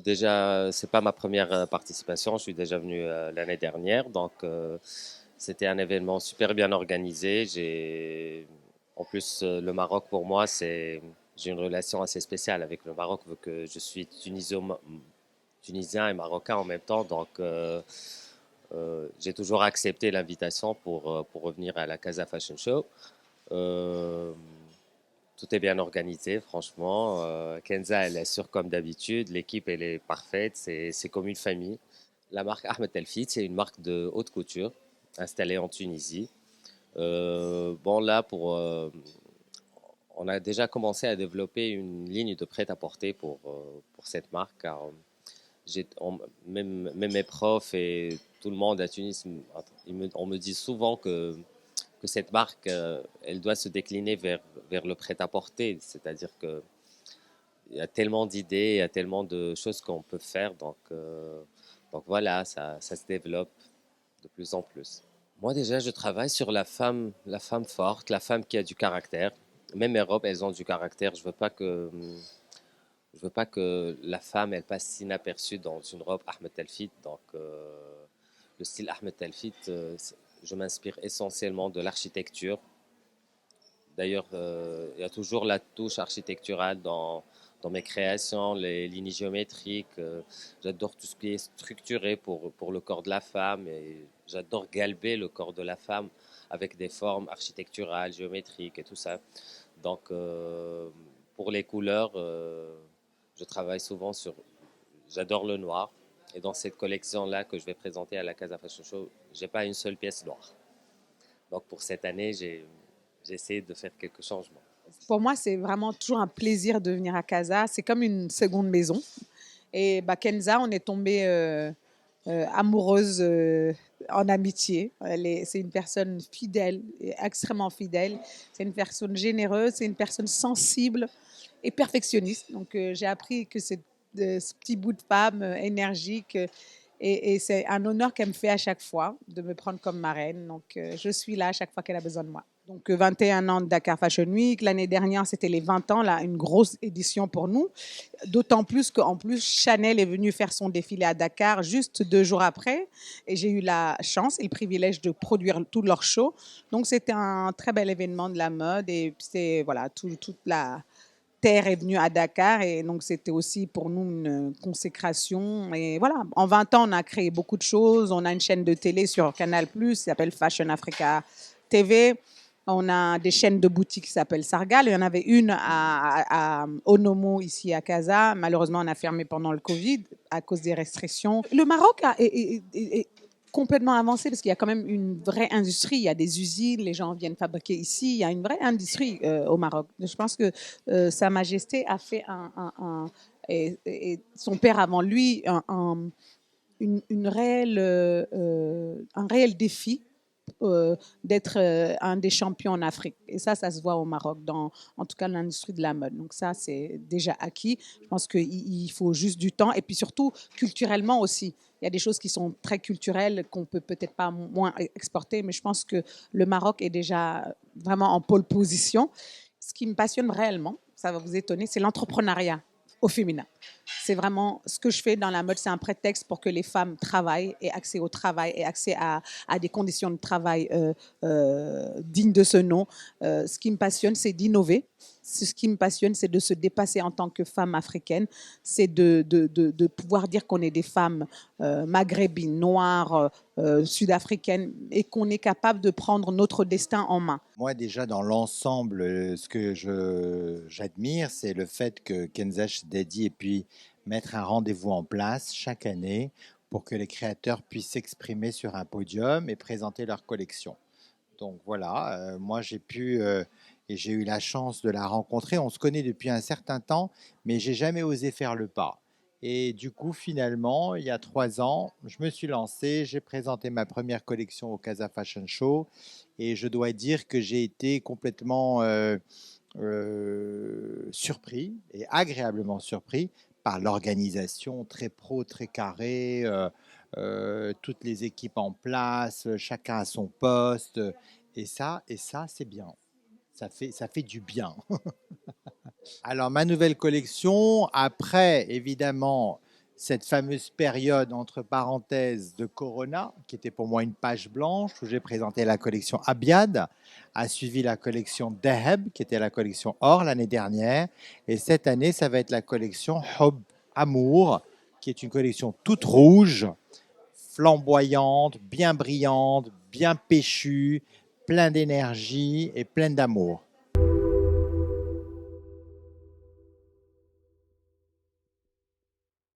déjà, c'est pas ma première participation. Je suis déjà venu l'année dernière, donc c'était un événement super bien organisé. En plus, le Maroc pour moi, j'ai une relation assez spéciale avec le Maroc vu que je suis tunisien et marocain en même temps. Donc, j'ai toujours accepté l'invitation pour revenir à la Casa Fashion Show. Euh, Tout est bien organisé, franchement. Kenza, elle est sûre comme d'habitude. L'équipe, elle est parfaite. C'est comme une famille. La marque Ahmed Elfit, c'est une marque de haute couture installée en Tunisie. Bon, là, on a déjà commencé à développer une ligne de prêt-à-porter pour cette marque, car même mes profs et tout le monde à Tunis, on me dit souvent que cette marque, elle doit se décliner vers le prêt-à-porter. C'est-à-dire qu'il y a tellement d'idées, il y a tellement de choses qu'on peut faire. Donc voilà, ça se développe de plus en plus. Moi déjà, je travaille sur la femme forte, la femme qui a du caractère. Même mes robes, elles ont du caractère. Je veux pas que la femme, elle passe inaperçue dans une robe Ahmed Elfit. Donc, le style Ahmed Elfit, je m'inspire essentiellement de l'architecture. D'ailleurs, il y a toujours la touche architecturale dans mes créations, les lignes géométriques. J'adore tout ce qui est structuré pour le corps de la femme et j'adore galber le corps de la femme avec des formes architecturales, géométriques et tout ça. Donc, pour les couleurs, je travaille souvent sur. J'adore le noir. Et dans cette collection-là que je vais présenter à la Casa Fashion Show, j'ai pas une seule pièce noire. Donc, pour cette année, j'ai essayé de faire quelques changements. Pour moi, c'est vraiment toujours un plaisir de venir à Casa. C'est comme une seconde maison. Et bah, Kenza, on est tombé amoureuse en amitié. C'est une personne fidèle, extrêmement fidèle. C'est une personne généreuse, c'est une personne sensible et perfectionniste. Donc, j'ai appris que ce petit bout de femme énergique. Et c'est un honneur qu'elle me fait à chaque fois de me prendre comme marraine. Donc, je suis là à chaque fois qu'elle a besoin de moi. Donc, 21 ans de Dakar Fashion Week. L'année dernière, c'était les 20 ans, là, une grosse édition pour nous. D'autant plus qu'en plus, Chanel est venu faire son défilé à Dakar juste 2 jours après. Et j'ai eu la chance et le privilège de produire tout leur show. Donc, c'était un très bel événement de la mode. Et c'est, voilà, toute la terre est venue à Dakar. Et donc, c'était aussi pour nous une consécration. Et voilà, en 20 ans, on a créé beaucoup de choses. On a une chaîne de télé sur Canal+, qui s'appelle Fashion Africa TV. On a des chaînes de boutiques qui s'appellent Sargal. Il y en avait une à Onomo, ici à Casa. Malheureusement, on a fermé pendant le Covid à cause des restrictions. Le Maroc est complètement avancé parce qu'il y a quand même une vraie industrie. Il y a des usines, les gens viennent fabriquer ici. Il y a une vraie industrie au Maroc. Je pense que Sa Majesté a fait et son père avant lui, un réel défi d'être un des champions en Afrique. Et ça se voit au Maroc, en tout cas l'industrie de la mode. Donc ça, c'est déjà acquis. Je pense qu'il faut juste du temps. Et puis surtout, culturellement aussi. Il y a des choses qui sont très culturelles qu'on peut peut-être pas moins exporter, mais je pense que le Maroc est déjà vraiment en pole position. Ce qui me passionne réellement, ça va vous étonner, c'est l'entrepreneuriat au féminin. C'est vraiment ce que je fais dans la mode, c'est un prétexte pour que les femmes travaillent et accès au travail et accès à des conditions de travail dignes de ce nom. Ce qui me passionne, c'est d'innover. Ce qui me passionne, c'est de se dépasser en tant que femme africaine. C'est de pouvoir dire qu'on est des femmes maghrébines, noires, sud-africaines et qu'on est capable de prendre notre destin en main. Moi, déjà, dans l'ensemble, ce que j'admire, c'est le fait que Kenza Dadi ait pu mettre un rendez-vous en place chaque année pour que les créateurs puissent s'exprimer sur un podium et présenter leur collection. Donc voilà, moi j'ai pu et j'ai eu la chance de la rencontrer. On se connaît depuis un certain temps, mais j'ai jamais osé faire le pas. Et du coup, finalement, il y a 3 ans, je me suis lancé, j'ai présenté ma première collection au Casa Fashion Show et je dois dire que j'ai été complètement surpris et agréablement surpris par l'organisation très pro, très carrée, toutes les équipes en place, chacun à son poste. Et ça, c'est bien. Ça fait du bien. Alors, ma nouvelle collection, après, évidemment, cette fameuse période entre parenthèses de Corona, qui était pour moi une page blanche, où j'ai présenté la collection Abiad, a suivi la collection Dahab, qui était la collection Or l'année dernière, et cette année, ça va être la collection Hub, Amour, qui est une collection toute rouge, flamboyante, bien brillante, bien péchue, plein d'énergie et pleine d'amour.